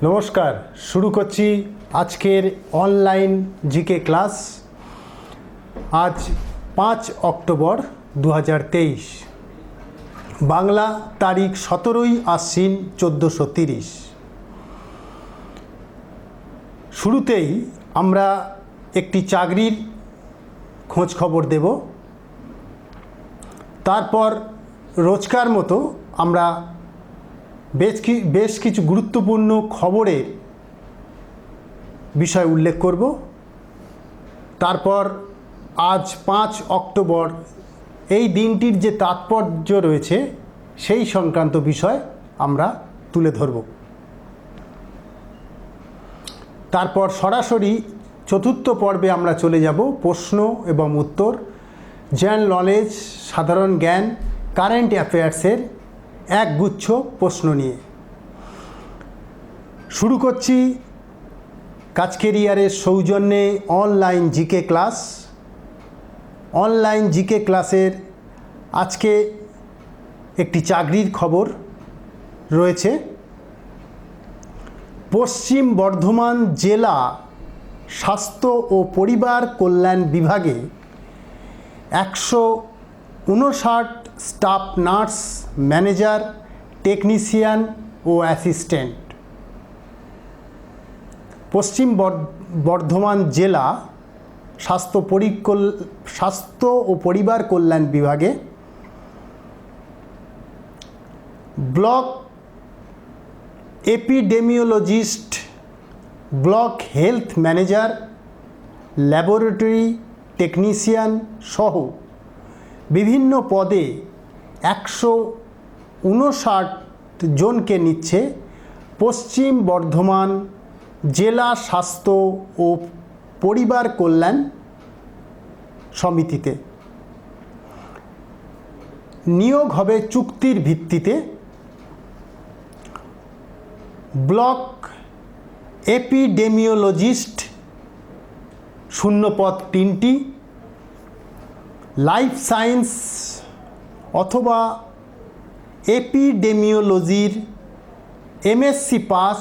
নমস্কার, শুরু করছি আজকের অনলাইন জিকে ক্লাস। আজ 5 অক্টোবর 2023, বাংলা তারিখ 17ই আশ্বিন 1430। শুরুতেই আমরা একটি চাকরির খোঁজ খবর দেব, তারপর রোজকার মতো আমরা বেশ কিছু গুরুত্বপূর্ণ খবরের বিষয় উল্লেখ করব। তারপর আজ 5 অক্টোবর এই দিনটির যে তাৎপর্য রয়েছে সেই সংক্রান্ত বিষয় আমরা তুলে ধরব। তারপর সরাসরি চতুর্থ পর্বে আমরা চলে যাব প্রশ্ন এবং উত্তর, জেনারেল নলেজ, সাধারণ জ্ঞান, কারেন্ট অ্যাফেয়ার্সের একগুচ্ছ প্রশ্ন নিয়ে। শুরু করছি কাজকেরিয়ারের সৌজন্যে online GK class. Online GK ক্লাসের আজকে একটি চাকরির খবর রয়েছে। পশ্চিম বর্ধমান জেলা স্বাস্থ্য ও পরিবার কল্যাণ বিভাগে 159 স্টাফ নার্স, ম্যানেজার, টেকনিশিয়ান ও অ্যাসিস্ট্যান্ট। পশ্চিম বর্ধমান জেলা স্বাস্থ্য ও পরিবার কল্যাণ বিভাগে block epidemiologist, block health manager, laboratory technician সহ বিভিন্ন পদে 159 জনকে নিচ্ছে পশ্চিম বর্ধমান জেলা স্বাস্থ্য ও পরিবার কল্যাণ সমিতিতে। নিয়োগ হবে চুক্তির ভিত্তিতে। ব্লক এপিডেমিওলজিস্ট শূন্যপদ 3টি, লাইফ সায়েন্স অথবা এপিডেমিওলজির এমএসসি পাস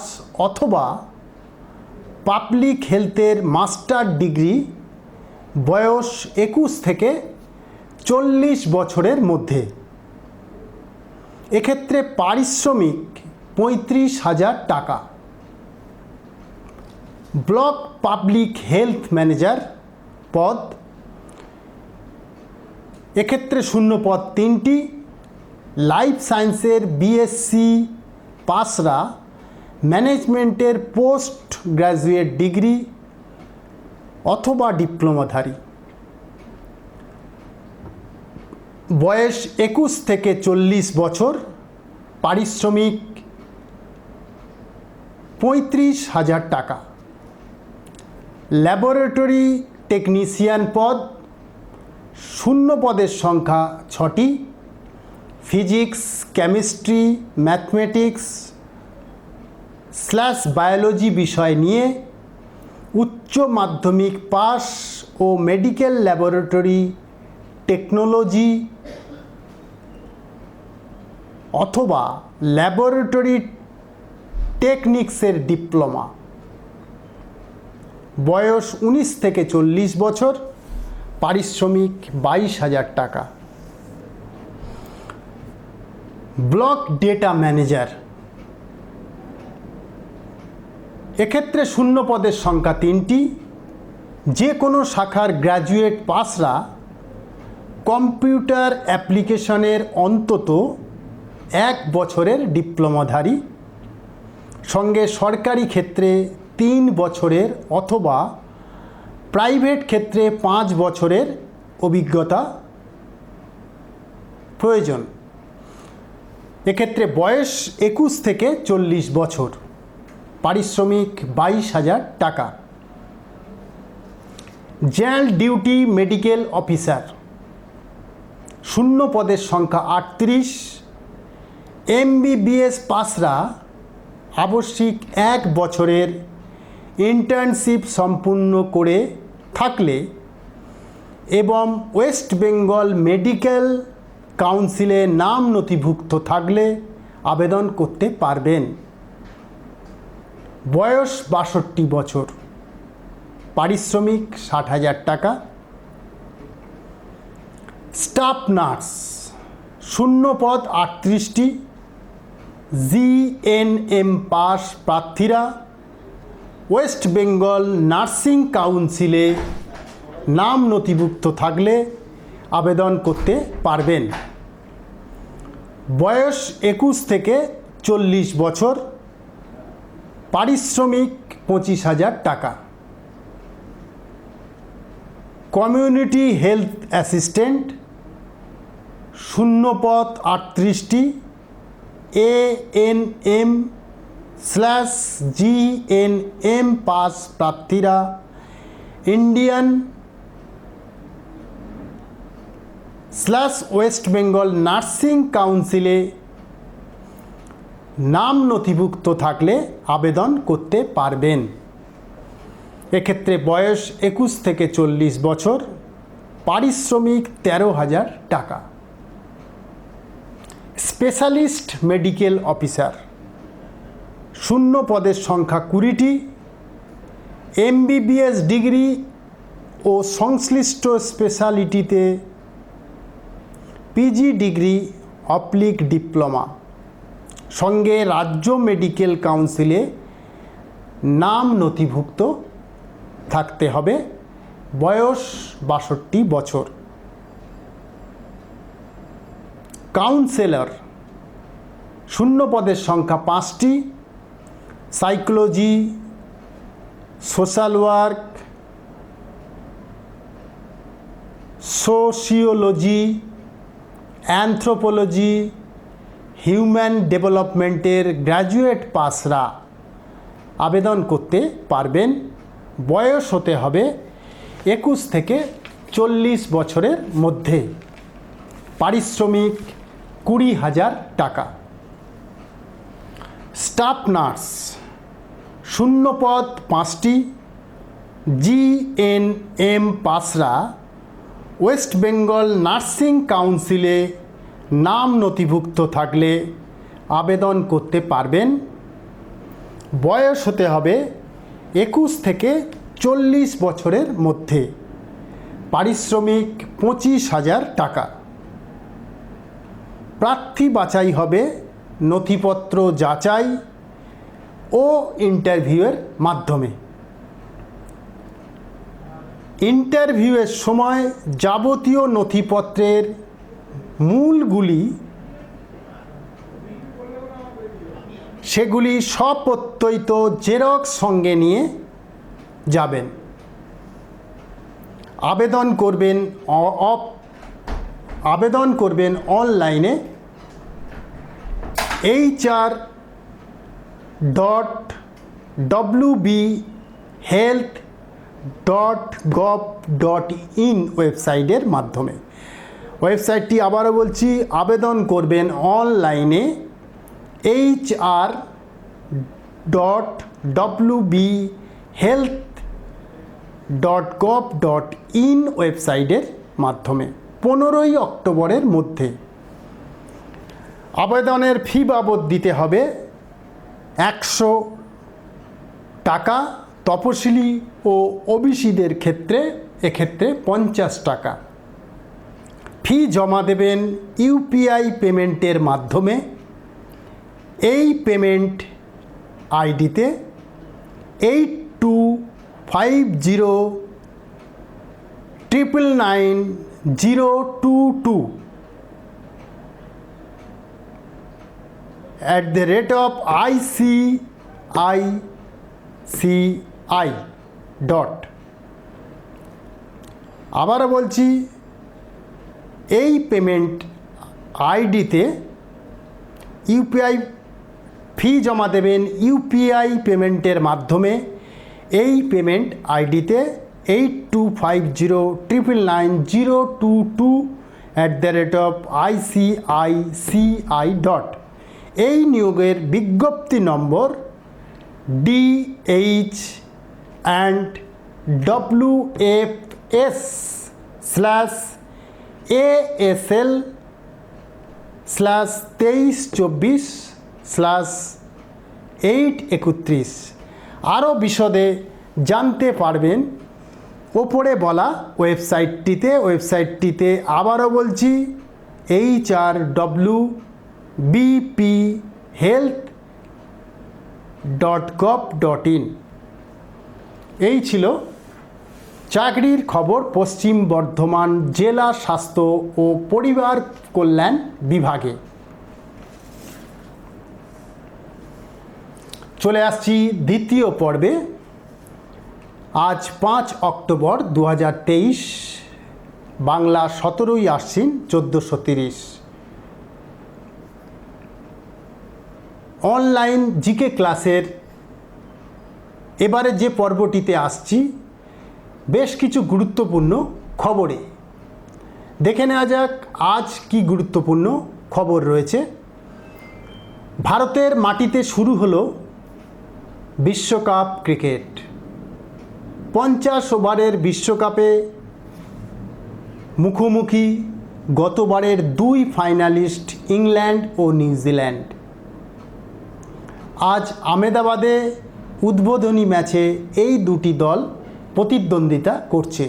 অথবা পাবলিক হেলথের মাস্টার ডিগ্রি, বয়স 21 থেকে 40 বছরের মধ্যে। এক্ষেত্রে পারিশ্রমিক 35,000 টাকা। ব্লক পাবলিক হেলথ ম্যানেজার পদ, এক্ষেত্রে শূন্যপদ 3টি, লাইফ সায়েন্সের বিএসসি পাসরা ম্যানেজমেন্টের পোস্ট গ্র্যাজুয়েট ডিগ্রি অথবা ডিপ্লোমাধারী। বয়স 21 থেকে 40 বছর। পারিশ্রমিক 35,000 টাকা। ল্যাবরেটরি টেকনিশিয়ান পদ, শূন্য পদের সংখ্যা 6টি। ফিজিক্স, কেমিস্ট্রি, ম্যাথমেটিক্স / বায়োলজি বিষয় নিয়ে উচ্চ মাধ্যমিক পাস ও মেডিকেল ল্যাবরেটরি টেকনোলজি অথবা ল্যাবরেটরি টেকনিক্সের ডিপ্লোমা। বয়স 19 থেকে 40 বছর। পারিশ্রমিক 22,000 টাকা। ব্লক ডেটা ম্যানেজার, এক্ষেত্রে শূন্য পদের সংখ্যা 3টি। যে কোনো শাখার গ্র্যাজুয়েট পাসরা কম্পিউটার অ্যাপ্লিকেশনের অন্তত 1 বছরের ডিপ্লোমাধারী, সঙ্গে সরকারি ক্ষেত্রে 3 বছরের অথবা প্রাইভেট ক্ষেত্রে 5 বছরের অভিজ্ঞতা প্রয়োজন। এক্ষেত্রে বয়স 21 থেকে 40 বছর। পারিশ্রমিক 22,000 টাকা। জেনারেল ডিউটি মেডিকেল অফিসার, শূন্য পদের সংখ্যা 38। এমবিবিএস পাসরা আবশ্যিক 1 বছরের ইন্টার্নশিপ সম্পূর্ণ করে থাকলে এবং ওয়েস্ট বেঙ্গল মেডিকেল কাউন্সিলে নাম নথিভুক্ত থাকলে আবেদন করতে পারবেন। বয়স 62 বছর, পারিশ্রমিক 60,000 টাকা। স্টাফ নার্স, শূন্য পদ 38টি, জিএনএম পাস প্রার্থীরা ওয়েস্ট বেঙ্গল নার্সিং কাউন্সিলে নাম নথিভুক্ত থাকলে আবেদন করতে পারবেন। বয়স 21 থেকে 40 বছর, পারিশ্রমিক 25,000 টাকা। কমিউনিটি হেলথ অ্যাসিস্ট্যান্ট, শূন্য পদ 38টি, ANM/GNM পাস প্রার্থীরা ইন্ডিয়ান/ওয়েস্ট বেঙ্গল নার্সিং কাউন্সিলে নাম নথিভুক্ত থাকলে আবেদন করতে পারবেন। এক্ষেত্রে বয়স 21 থেকে 40 বছর, পারিশ্রমিক 13,000 টাকা। স্পেশালিস্ট মেডিকেল অফিসার, শূন্য পদের সংখ্যা 20টি, MBBS ডিগ্রি ও সংশ্লিষ্ট স্পেশালিটিতে PG ডিগ্রি / ডিপ্লোমা, সঙ্গে রাজ্য মেডিকেল কাউন্সিলে নাম নথিভুক্ত থাকতে হবে। বয়স 62 বছর। কাউন্সেলর, শূন্য পদের সংখ্যা 5টি, psychology, social work, sociology, anthropology, human ডেভেলপমেন্টের গ্র্যাজুয়েট পাসরা আবেদন করতে পারবেন। বয়স হতে হবে 21 থেকে 40 বছরের মধ্যে। পারিশ্রমিক 20,000 টাকা। স্টাফ নার্স, শূন্য পদ 5টি, GNM পাসরা ওয়েস্ট বেঙ্গল নার্সিং কাউন্সিলে নাম নথিভুক্ত থাকলে আবেদন করতে পারবেন। বয়স হতে হবে 21 থেকে 40 বছরের মধ্যে। পারিশ্রমিক 25,000 টাকা। প্রার্থী বাছাই হবে নথিপত্র যাচাই ও ইন্টারভিউয়ের মাধ্যমে। ইন্টারভিউয়ের সময় যাবতীয় নথিপত্রের মূলগুলি সেগুলি স্বপ্রত্যয়িত জেরক্স সঙ্গে নিয়ে যাবেন। আবেদন করবেন অনলাইনে hr.wbhealth.gov.in ওয়েবসাইটের মাধ্যমে। ওয়েবসাইটটি আবারও বলছি, আবেদন করবেন অনলাইনে hr.wbhealth.gov.in ওয়েবসাইটের মাধ্যমে 15ই অক্টোবরের মধ্যে। আবেদনের ফি বাবদ দিতে হবে 100 টাকা। তপশিলি ও ওবিসিদের এক্ষেত্রে 50 টাকা। ফি জমা দেবেন ইউপিআই পেমেন্টের মাধ্যমে। এই পেমেন্ট আইডিতে 8250999022 @ICICI. আবারও বলছি, এই পেমেন্ট আইডিতে ইউপিআই ফি জমা দেবেন ইউপিআই পেমেন্টের মাধ্যমে। এই পেমেন্ট আইডিতে 8250999022 @ICICI. এই নিয়োগের বিজ্ঞপ্তি নম্বর DH&WFS/ASL/2324/831 আরও বিশদে জানতে পারবেন ওপরে বলা ওয়েবসাইটটিতে আবারও বলছি hrwbphealth.gov.in। এই ছিল চাকরির খবর পশ্চিম বর্ধমান জেলা স্বাস্থ্য ও পরিবার কল্যাণ বিভাগে। চলে আসছি দ্বিতীয় পর্বে। আজ 5 অক্টোবর 2023, বাংলা 17ই আশ্বিন 1430। অনলাইন জিকে ক্লাসের এবারে যে পর্বটিতে আসছি বেশ কিছু গুরুত্বপূর্ণ খবরে। দেখে নেওয়া যাক আজ কি গুরুত্বপূর্ণ খবর রয়েছে। ভারতের মাটিতে শুরু হলো বিশ্বকাপ ক্রিকেট। 50 ওভারের বিশ্বকাপে মুখোমুখি গতবারের 2 ফাইনালিস্ট ইংল্যান্ড ও নিউজিল্যান্ড। আজ আহমেদাবাদে উদ্বোধনী ম্যাচে এই দুটি দল প্রতিদ্বন্দ্বিতা করছে।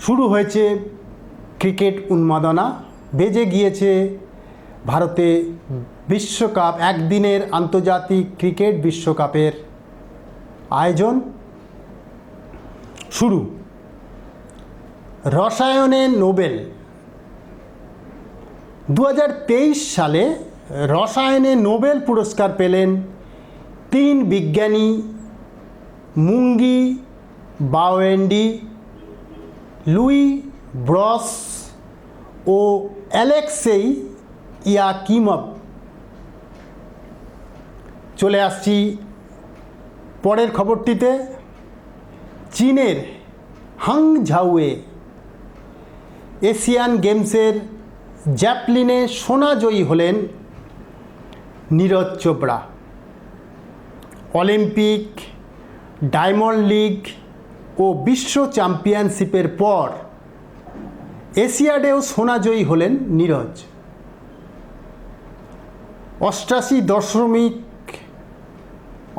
শুরু হয়েছে ক্রিকেট উন্মাদনা, বেজে গিয়েছে ভারতে বিশ্বকাপ, একদিনের আন্তর্জাতিক ক্রিকেট বিশ্বকাপের আয়োজন শুরু। রসায়নে নোবেল 2023 সালে রসায়নে নোবেল পুরস্কার পেলেন 3 বিজ্ঞানী, মুঙ্গি বাওয়েন্ডি, লুই ব্রস ও অ্যালেক্সেই ইয়াকিমভ। চলে আসছি পরের খবরটিতে। চীনের হাংঝাউয়ে এশিয়ান গেমসের জ্যাভলিনে সোনাজয়ী হলেন Neeraj Chopra. Olympic, diamond league ও বিশ্ব চ্যাম্পিয়নশিপের পর এশিয়াডেও সোনাজয়ী হলেন নীরজ।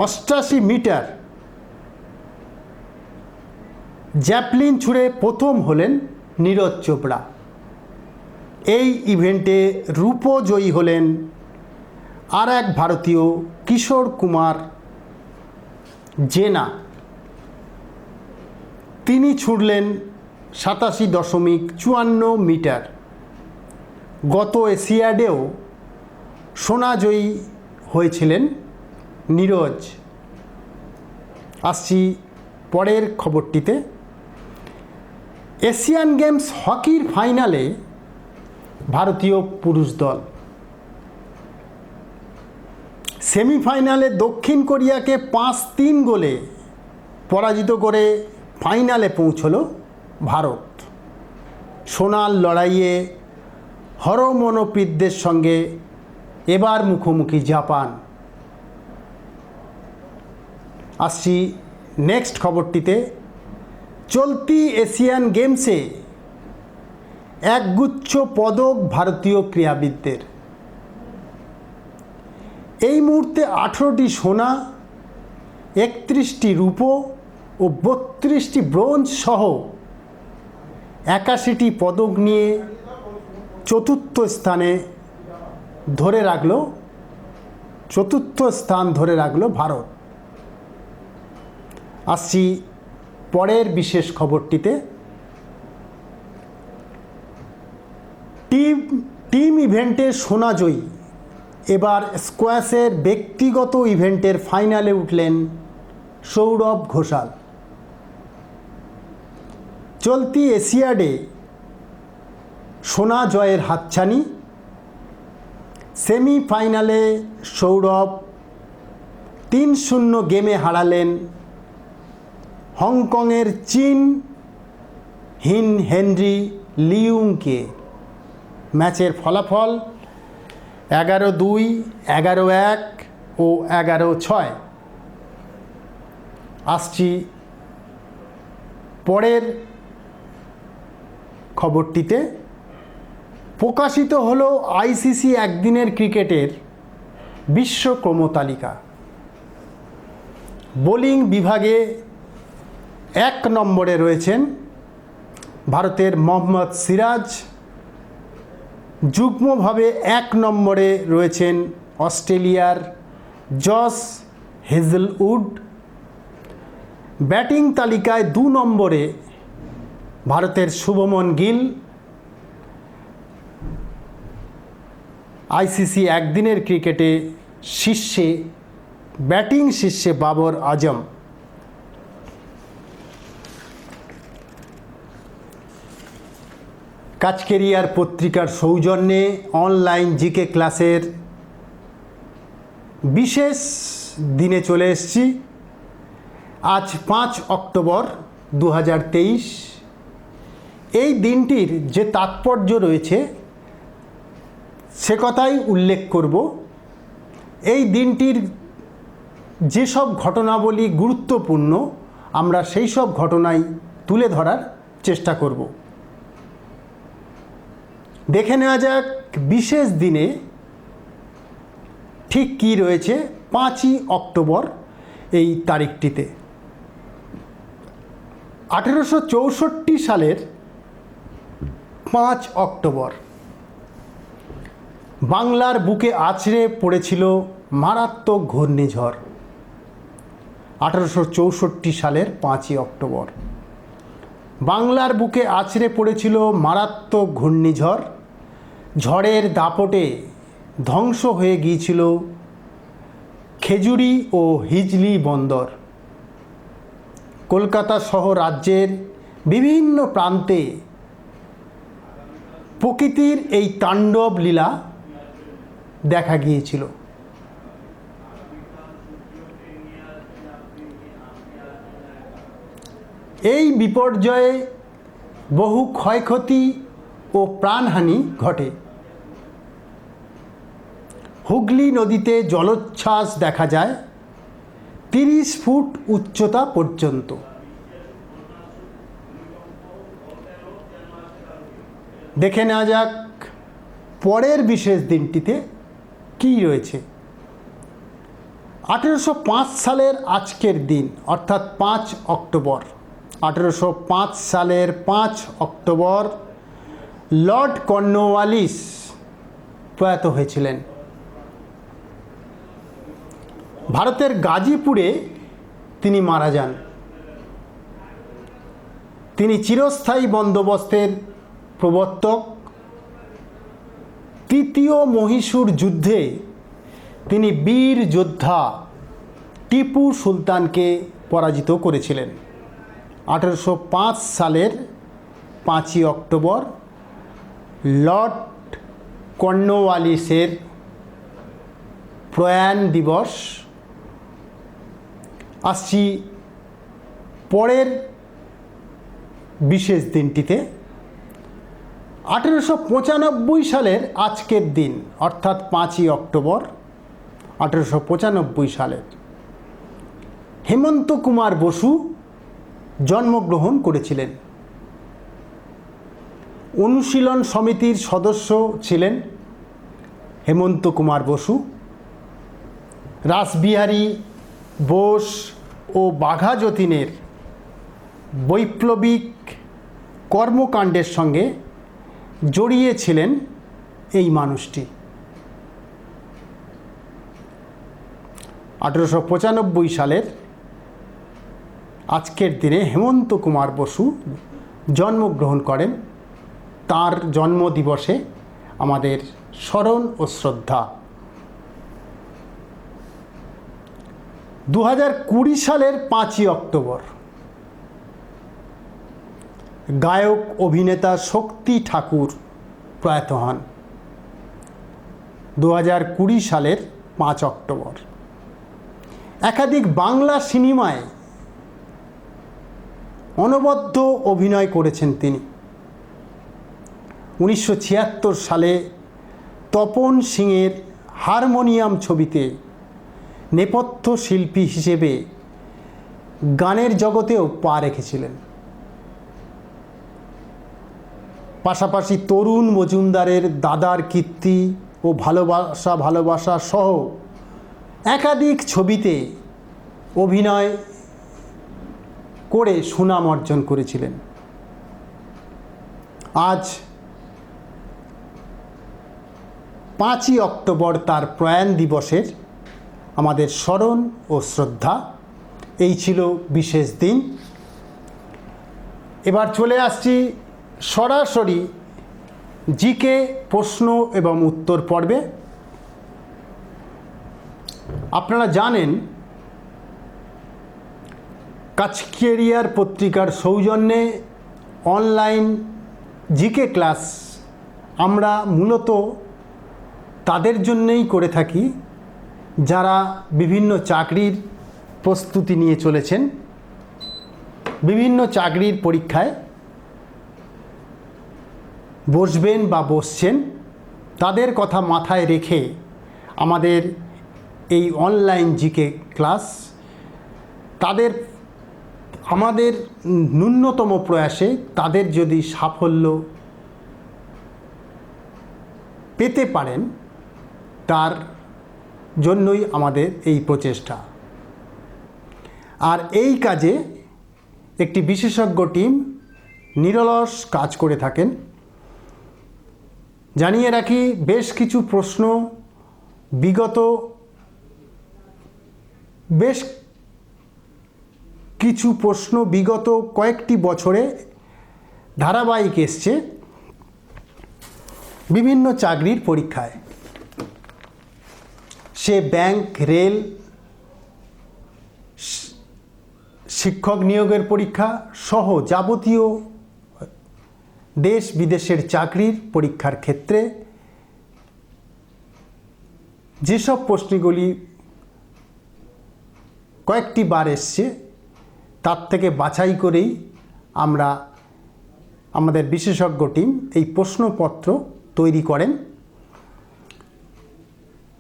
88 মিটার জ্যাভলিন ছুঁড়ে প্রথম হলেন নীরজ চোপড়া। এই ইভেন্টে রূপজয়ী হলেন আর এক ভারতীয় কিশোর কুমার জেনা। তিনি ছুড়লেন 87.54 মিটার। গত এশিয়াডেও সোনাজয়ী হয়েছিলেন নীরজ। আসছি পরের খবরটিতে। এশিয়ান গেমস হকির ফাইনালে ভারতীয় পুরুষ দল। সেমিফাইনালে দক্ষিণ কোরিয়াকে 5-3 গোলে পরাজিত করে ফাইনালে পৌঁছল ভারত। সোনার লড়াইয়ে হরমনপ্রীতদের সঙ্গে এবার মুখোমুখি জাপান। আসছি নেক্সট খবরটিতে। চলতি এশিয়ান গেমসে একগুচ্ছ পদক ভারতীয় ক্রীড়াবিদদের। এই মুহূর্তে 18টি সোনা, 31টি রূপো ও 32টি ব্রোঞ্জ সহ 81টি পদক নিয়ে চতুর্থ স্থান ধরে রাখল ভারত। আসছি পরের বিশেষ খবরটিতে। টিম ইভেন্টে সোনাজয়ী। এবার স্কোয়াশের ব্যক্তিগত ইভেন্টের ফাইনালে উঠলেন সৌরভ ঘোষাল। চলতি এশিয়াডে সোনা জয়ের হাতছানি। সেমিফাইনালে সৌরভ 3-0 গেমে হারালেন হংকংয়ের চিন হিন হেনরি লিউংকে। ম্যাচের ফলাফল 11-2, 11-1 ও 11-6। আসছি পরের খবরটিতে। প্রকাশিত হলো আইসিসি একদিনের ক্রিকেটের বিশ্ব ক্রমতালিকা। বোলিং বিভাগে 1 নম্বরে রয়েছেন ভারতের মোহাম্মদ সিরাজ। যুগ্মভাবে 1 নম্বরে রয়েছেন অস্ট্রেলিয়ার জস হেজলউড। ব্যাটিং তালিকায় 2 নম্বরে ভারতের শুভমন গিল। আইসিসি একদিনের ক্রিকেটে শীর্ষে ব্যাটিং শীর্ষে বাবর আজম। কাচকেরিয়ার পত্রিকার সৌজন্যে অনলাইন জিকে ক্লাসের বিশেষ দিনে চলে এসেছি। আজ 5 অক্টোবর 2023। এই দিনটির যে তাৎপর্য রয়েছে সে কথাই উল্লেখ করব। এই দিনটির যেসব ঘটনাবলী গুরুত্বপূর্ণ আমরা সেই সব ঘটনাই তুলে ধরার চেষ্টা করব। দেখে নেওয়া যাক বিশেষ দিনে ঠিক কী রয়েছে 5ই অক্টোবর এই তারিখটিতে। 1864 সালের 5 অক্টোবর বাংলার বুকে আছড়ে পড়েছিল মারাত্মক ঘূর্ণিঝড়। 1864 সালের 5ই অক্টোবর বাংলার বুকে আছড়ে পড়েছিল মারাত্মক ঘূর্ণিঝড়। ঝড়ের দাপটে ধ্বংস হয়ে গিয়েছিল খেজুরি ও হিজলি বন্দর। কলকাতা সহ রাজ্যের বিভিন্ন প্রান্তে প্রকৃতির এই তাণ্ডব লীলা দেখা গিয়েছিল। এই বিপর্যয়ে বহু ক্ষয়ক্ষতি ও প্রাণহানি ঘটে। হুগলি নদীতে জলোচ্ছ্বাস দেখা যায় 30 ফুট উচ্চতা পর্যন্ত। দেখে নেওয়া যাক পরের বিশেষ দিনটিতে কী রয়েছে। 1805 সালের আজকের দিন অর্থাৎ 5 অক্টোবর 1805 সালের 5 অক্টোবর লর্ড কর্নওয়ালিস প্রয়াত হয়েছিলেন। ভারতের গাজীপুরে তিনি মারা যান। তিনি চিরস্থায়ী বন্দোবস্তের প্রবর্তক। তৃতীয় মহীশূর যুদ্ধে তিনি বীর যোদ্ধা টিপু সুলতানকে পরাজিত করেছিলেন। 1805 সালের 5ই অক্টোবর লর্ড কর্নওয়ালিসের প্রয়াণ দিবস। আসছি পরের বিশেষ দিনটিতে। 1895 সালের আজকের দিন অর্থাৎ 5ই অক্টোবর 1895 সালের হেমন্ত কুমার বসু জন্মগ্রহণ করেছিলেন। অনুশীলন সমিতির সদস্য ছিলেন হেমন্ত কুমার বসু। রাসবিহারী বোস ও বাঘা যতীনের বৈপ্লবিক কর্মকাণ্ডের সঙ্গে জড়িয়ে ছিলেন এই মানুষটি। 1895 সালের আজকের দিনে হেমন্ত কুমার বসু জন্মগ্রহণ করেন। তার জন্মদিবসে আমাদের স্মরণ ও শ্রদ্ধা। 2020 সালের 5ই অক্টোবর গায়ক অভিনেতা শক্তি ঠাকুর প্রয়াত হন। 2020 সালের 5 অক্টোবর একাধিক বাংলা সিনেমায় অনবদ্য অভিনয় করেছেন তিনি। 1976 সালে তপন সিংয়ের হারমোনিয়াম ছবিতে নেপথ্য শিল্পী হিসেবে গানের জগতেও পা রেখেছিলেন। পাশাপাশি তরুণ মজুমদারের দাদার কীর্তি ও ভালোবাসা ভালোবাসা সহ একাধিক ছবিতে অভিনয় করে সুনাম অর্জন করেছিলেন। আজ 5ই অক্টোবর তার প্রয়াণ দিবসের আমাদের স্মরণ ও শ্রদ্ধা। এই ছিল বিশেষ দিন। এবার চলে আসছি সরাসরি জিকে প্রশ্ন এবং উত্তর পর্বে। আপনারা জানেন কাচকেরিয়ার পত্রিকার সৌজন্যে অনলাইন জিকে ক্লাস আমরা মূলত তাদের জন্যই করে থাকি যারা বিভিন্ন চাকরির প্রস্তুতি নিয়ে চলেছেন, বিভিন্ন চাকরির পরীক্ষায় বসবেন বা বসছেন। তাদের কথা মাথায় রেখে আমাদের এই অনলাইন জিকে ক্লাস, আমাদের ন্যূনতম প্রয়াসে তাদের যদি সাফল্য পেতে পারেন তার জন্যই আমাদের এই প্রচেষ্টা। আর এই কাজে একটি বিশেষজ্ঞ টিম নিরলস কাজ করে থাকেন। জানিয়ে রাখি, বেশ কিছু প্রশ্ন বিগত কয়েকটি বছরে ধারাবাহিক এসছে বিভিন্ন চাকরির পরীক্ষায়। সে ব্যাংক, রেল, শিক্ষক নিয়োগের পরীক্ষা সহ যাবতীয় দেশ বিদেশের চাকরির পরীক্ষার ক্ষেত্রে যেসব প্রশ্নগুলি কয়েকটি বার এসছে তার থেকে বাছাই করেই আমাদের বিশেষজ্ঞ টিম এই প্রশ্নপত্র তৈরি করেন।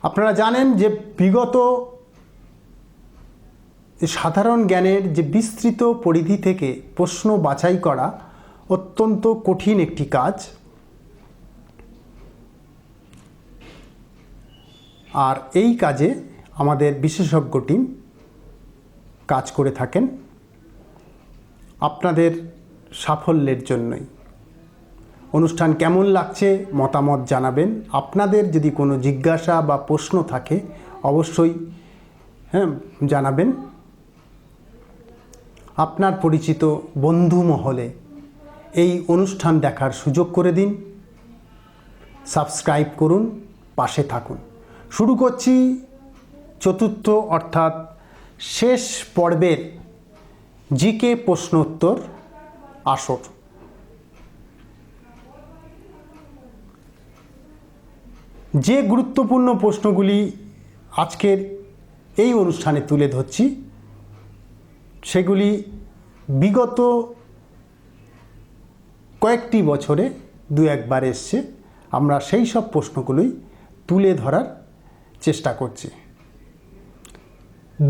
আপনারা জানেন যে বিগত সাধারণ জ্ঞানের যে বিস্তৃত পরিধি থেকে প্রশ্ন বাছাই করা অত্যন্ত কঠিন একটি কাজ। আর এই কাজে আমাদের বিশেষজ্ঞ টিম কাজ করে থাকেন আপনাদের সাফল্যের জন্যই। অনুষ্ঠান কেমন লাগছে মতামত জানাবেন। আপনাদের যদি কোনো জিজ্ঞাসা বা প্রশ্ন থাকে অবশ্যই জানাবেন। আপনার পরিচিত বন্ধু মহলে এই অনুষ্ঠান দেখার সুযোগ করে দিন। সাবস্ক্রাইব করুন, পাশে থাকুন। শুরু করছি চতুর্থ অর্থাৎ শেষ পর্বের জিকে প্রশ্নোত্তর আসর। যে গুরুত্বপূর্ণ প্রশ্নগুলি আজকের এই অনুষ্ঠানে তুলে ধরছি সেগুলি বিগত কয়েকটি বছরে দু একবার এসছে। আমরা সেই সব প্রশ্নগুলোই তুলে ধরার চেষ্টা করছি।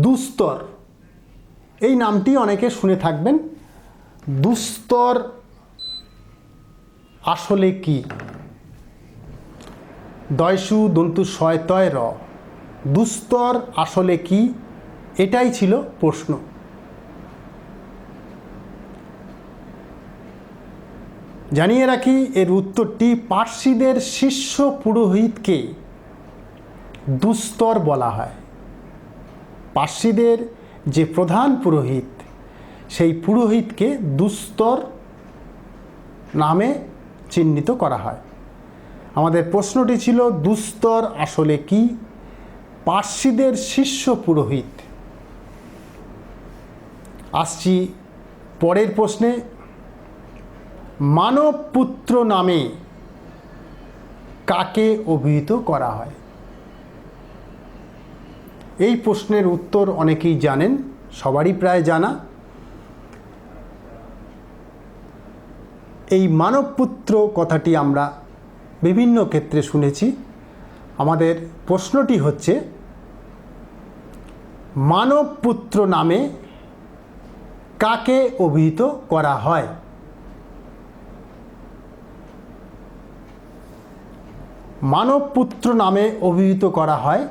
দুস্তর, এই নামটি অনেকে শুনে থাকবেন। দুস্তর আসলে কি? দয়সু দন্তু শয় তয় র, দুস্তর আসলে কি? এটাই ছিল প্রশ্ন। জানিয়ে রাখি, এর উত্তরটি পার্সিদের শীর্ষ পুরোহিতকে দুস্তর বলা হয়। পার্সিদের যে প্রধান পুরোহিত সেই পুরোহিতকে দুস্তর নামে চিহ্নিত করা হয়। আমাদের প্রশ্নটি ছিল দুস্তর আসলে কি? পার্সিদের শীর্ষ পুরোহিত। আসছি পরের প্রশ্নে। মানবপুত্র নামে কাকে অভিহিত করা হয়? এই প্রশ্নের উত্তর অনেকেই জানেন, সবারই প্রায় জানা। এই মানবপুত্র কথাটি আমরা বিভিন্ন ক্ষেত্রে শুনেছি। আমাদের প্রশ্নটি হচ্ছে, মানবপুত্র নামে কাকে অভিহিত করা হয়? মানবপুত্র নামে অভিহিত করা হয়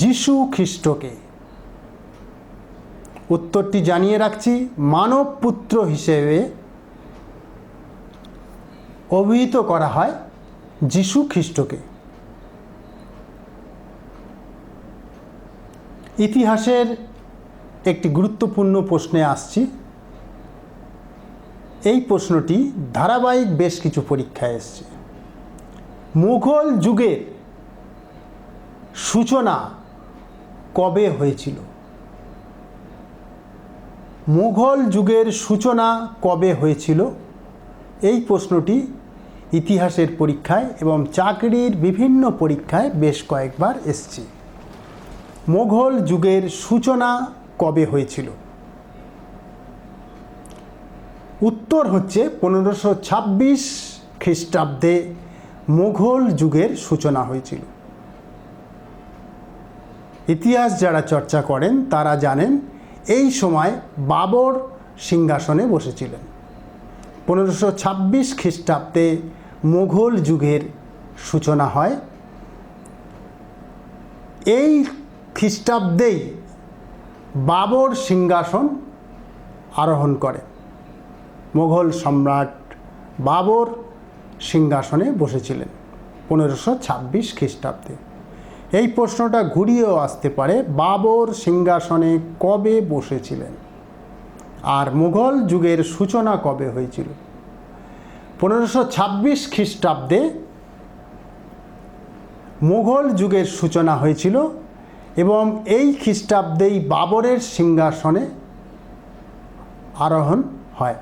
যীশু খ্রিস্টকে। উত্তরটি জানিয়ে রাখছি, মানব পুত্র হিসেবে অভিহিত করা হয় যীশু খ্রিস্টকে। ইতিহাসের একটি গুরুত্বপূর্ণ প্রশ্নে আসছি। এই প্রশ্নটি ধারাবাহিক বেশ কিছু পরীক্ষায় এসেছে। মুঘল যুগের সূচনা কবে হয়েছিল? মুঘল যুগের সূচনা কবে হয়েছিল? এই প্রশ্নটি ইতিহাসের পরীক্ষায় এবং চাকরির বিভিন্ন পরীক্ষায় বেশ কয়েকবার এসেছে। মুঘল যুগের সূচনা কবে হয়েছিল? উত্তর হচ্ছে 1526 খ্রিস্টাব্দে মুঘল যুগের সূচনা হয়েছিল। ইতিহাস যারা চর্চা করেন তারা জানেন এই সময় বাবর সিংহাসনে বসেছিলেন। 1526 খ্রিস্টাব্দে মুঘল যুগের সূচনা হয়। এই খ্রিস্টাব্দেই বাবর সিংহাসন আরোহণ করে। মুঘল সম্রাট বাবর সিংহাসনে বসেছিলেন 1526 খ্রিস্টাব্দে। এই প্রশ্নটা ঘুরিয়েও আসতে পারে, বাবর সিংহাসনে কবে বসেছিলেন আর মুঘল যুগের সূচনা কবে হয়েছিল? 1526 খ্রিস্টাব্দে মুঘল যুগের সূচনা হয়েছিল এবং এই খ্রিস্টাব্দেই বাবরের সিংহাসনে আরোহণ হয়।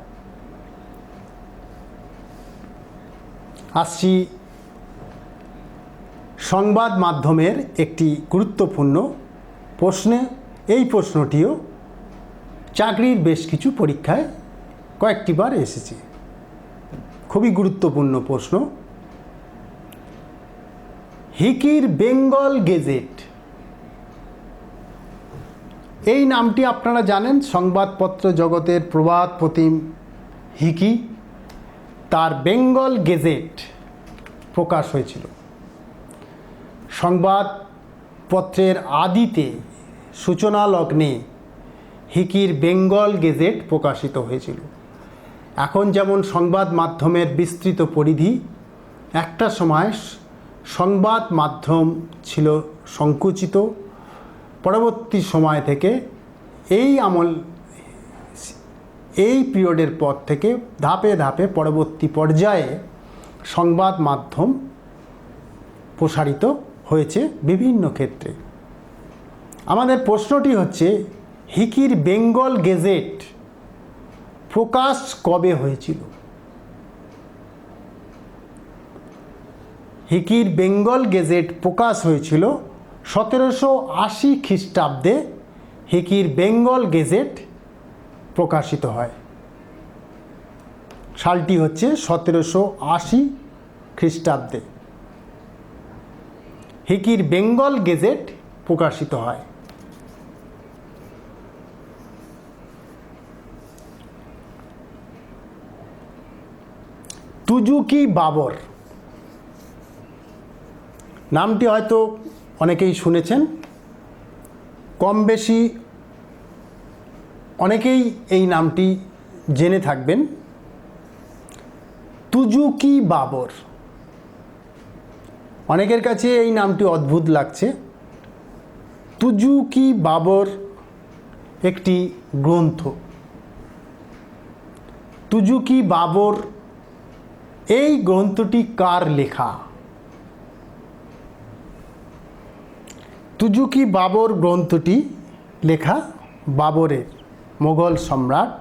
আসছি সংবাদ মাধ্যমের একটি গুরুত্বপূর্ণ প্রশ্নে। এই প্রশ্নটিও চাকরির বেশ কিছু পরীক্ষায় কয়েকটিবার এসেছে। খুবই গুরুত্বপূর্ণ প্রশ্ন। হিকির বেঙ্গল গেজেট, এই নামটি আপনারা জানেন। সংবাদপত্র জগতের প্রবাদ প্রতিম হিকি, তার বেঙ্গল গেজেট প্রকাশ হয়েছিল। সংবাদপত্রের আদিতে সূচনা লগ্নে হিকির বেঙ্গল গেজেট প্রকাশিত হয়েছিল। এখন যেমন সংবাদ মাধ্যমের বিস্তৃত পরিধি, একটা সময় সংবাদ মাধ্যম ছিল সংকুচিত। পরবর্তী সময় থেকে এই পিরিয়ডের পর থেকে ধাপে ধাপে পরবর্তী পর্যায়ে সংবাদ মাধ্যম প্রসারিত হয়েছে বিভিন্ন ক্ষেত্রে। আমাদের প্রশ্নটি হচ্ছে, হিকির বেঙ্গল গেজেট প্রকাশ কবে হয়েছিল? হিকির বেঙ্গল গেজেট প্রকাশ হয়েছিল 1780 খ্রিস্টাব্দে। হিকির বেঙ্গল গেজেট প্রকাশিত হয়। সালটি হচ্ছে 1780 খ্রিস্টাব্দে হিকির বেঙ্গল গেজেট প্রকাশিত হয়। তুজুকি বাবর নামটি হয়তো অনেকেই শুনেছেন, কম বেশি অনেকেই এই নামটি জেনে থাকবেন। তুজুকি বাবর, অনেকের কাছে এই নামটি অদ্ভুত লাগছে। তুজুকি বাবর একটি গ্রন্থ। তুজুকি বাবর এই গ্রন্থটি কার লেখা? তুজুকি বাবর গ্রন্থটি লেখা বাবরের, মোগল সম্রাট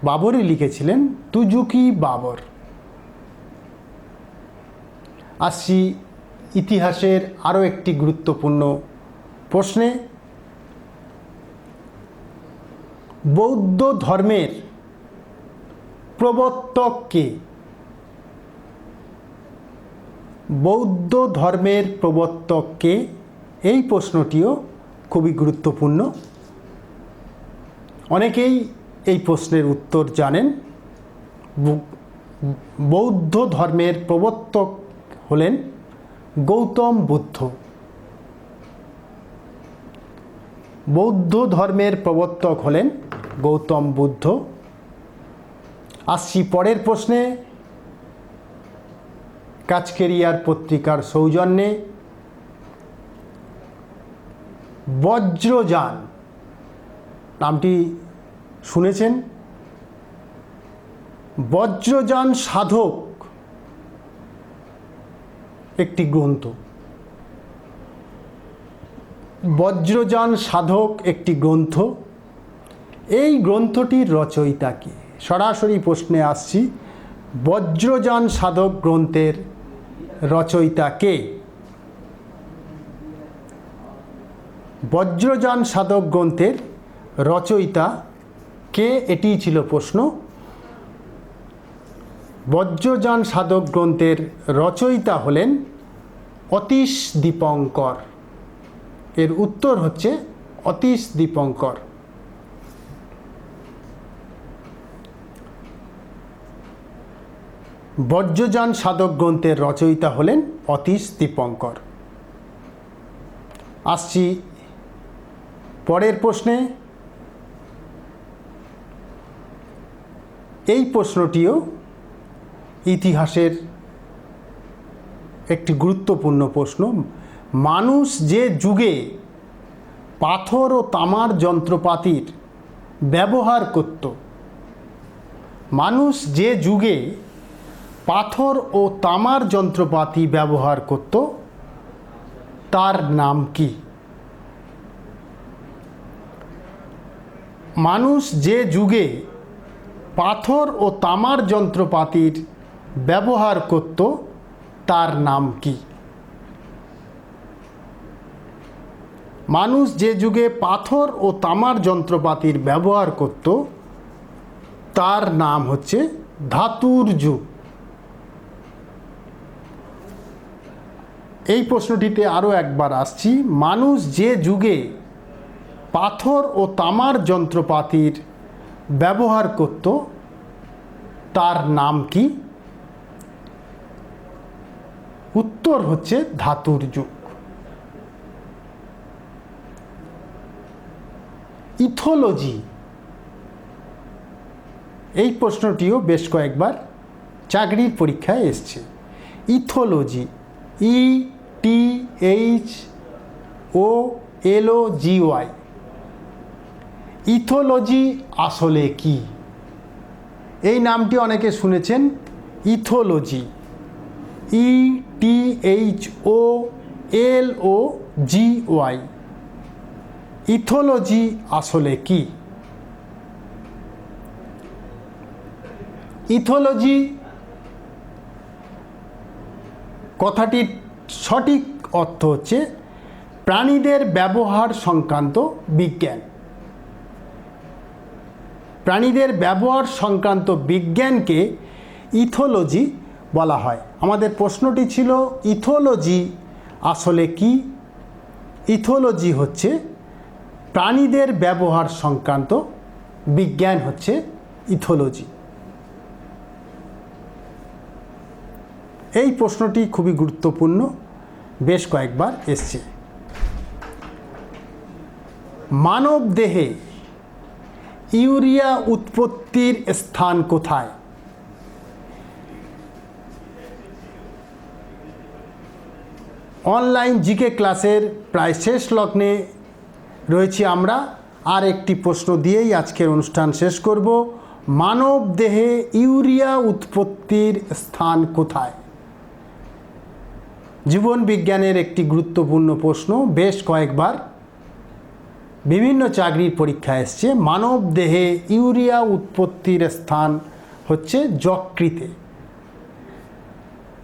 বাবরই লিখেছিলেন তুজুকি বাবর। আসছি ইতিহাসের আরও একটি গুরুত্বপূর্ণ প্রশ্নে। বৌদ্ধ ধর্মের প্রবর্তক কে? বৌদ্ধ ধর্মের প্রবর্তক কে? এই প্রশ্নটিও খুবই গুরুত্বপূর্ণ। অনেকেই এই প্রশ্নের উত্তর জানেন। বৌদ্ধ ধর্মের প্রবর্তক হলেন গৌতম বুদ্ধ। বৌদ্ধ ধর্মের প্রবর্তক হলেন গৌতম বুদ্ধ। আসছি পরের প্রশ্নে। কাচকেরিয়ার পত্রিকার সৌজন্যে বজ্রযান নামটি শুনেছেন। বজ্রযান সাধক একটি গ্রন্থ। বজ্রযান সাধক একটি গ্রন্থ। এই গ্রন্থটির রচয়িতা কে? সরাসরি প্রশ্নে আসছি, বজ্রযান সাধক গ্রন্থের রচয়িতা কে? বজ্রযান সাধক গ্রন্থের রচয়িতা কে, এটি ছিল প্রশ্ন। বজ্রযান সাধক গ্রন্থের রচয়িতা হলেন অতীশ দীপঙ্কর। এর উত্তর হচ্ছে অতীশ দীপঙ্কর। বজ্রযান সাধক গ্রন্থের রচয়িতা হলেন অতীশ দীপঙ্কর। আসছি পরের প্রশ্নে। এই প্রশ্নটিও ইতিহাসের একটি গুরুত্বপূর্ণ প্রশ্ন। মানুষ যে যুগে পাথর ও তামার যন্ত্রপাতির ব্যবহার করত, মানুষ যে যুগে পাথর ও তামার যন্ত্রপাতি ব্যবহার করত তার নাম কি? মানুষ যে যুগে পাথর ও তামার যন্ত্রপাতির ব্যবহার করত তার নাম কি? মানুষ যে যুগে পাথর ও তামার যন্ত্রপাতির ব্যবহার করত তার নাম হচ্ছে ধাতুর যুগ। এই প্রশ্নটিতে আরও একবার আসছি, মানুষ যে যুগে পাথর ও তামার যন্ত্রপাতির ব্যবহার করত তার নাম কি? উত্তর হচ্ছে ধাতুর যুগ। ইথোলজি, এই প্রশ্নটিও বেশ কয়েকবার চাকরির পরীক্ষায় এসছে। ইথোলজি, ETHOLOGY, ইথোলজি আসলে কি? এই নামটি অনেকে শুনেছেন। ইথোলজি, ETHOLOGY, ইথোলজি আসলে কি? ইথোলজি কথাটির সঠিক অর্থ হচ্ছে প্রাণীদের ব্যবহার সংক্রান্ত বিজ্ঞান। প্রাণীদের ব্যবহার সংক্রান্ত বিজ্ঞানকে ইথোলজি বলা হয়। আমাদের প্রশ্নটি ছিল ইথোলজি আসলে কি? ইথোলজি হচ্ছে প্রাণীদের ব্যবহার সংক্রান্ত বিজ্ঞান, হচ্ছে ইথোলজি। এই প্রশ্নটি খুবই গুরুত্বপূর্ণ, বেশ কয়েকবার এসছে। মানব দেহে ইউরিয়া উৎপত্তির স্থান কোথায়? অনলাইন জিকে ক্লাসের প্রায় শেষ লগ্নে রয়েছি আমরা। আর একটি প্রশ্ন দিয়েই আজকের অনুষ্ঠান শেষ করব। মানব দেহে ইউরিয়া উৎপত্তির স্থান কোথায়? জীবন বিজ্ঞানের একটি গুরুত্বপূর্ণ প্রশ্ন, বেশ কয়েকবার বিভিন্ন চাকরির পরীক্ষা এসছে। মানব দেহে ইউরিয়া উৎপত্তির স্থান হচ্ছে যকৃতে।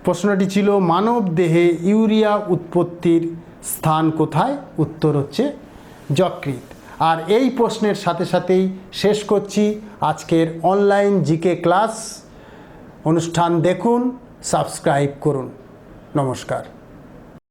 প্রশ্নটি ছিল মানব দেহে ইউরিয়া উৎপত্তির স্থান কোথায়? উত্তর হচ্ছে যকৃত। আর এই প্রশ্নের সাথে সাথেই শেষ করছি আজকের অনলাইন জিকে ক্লাস। অনুষ্ঠান দেখুন, সাবস্ক্রাইব করুন। নমস্কার।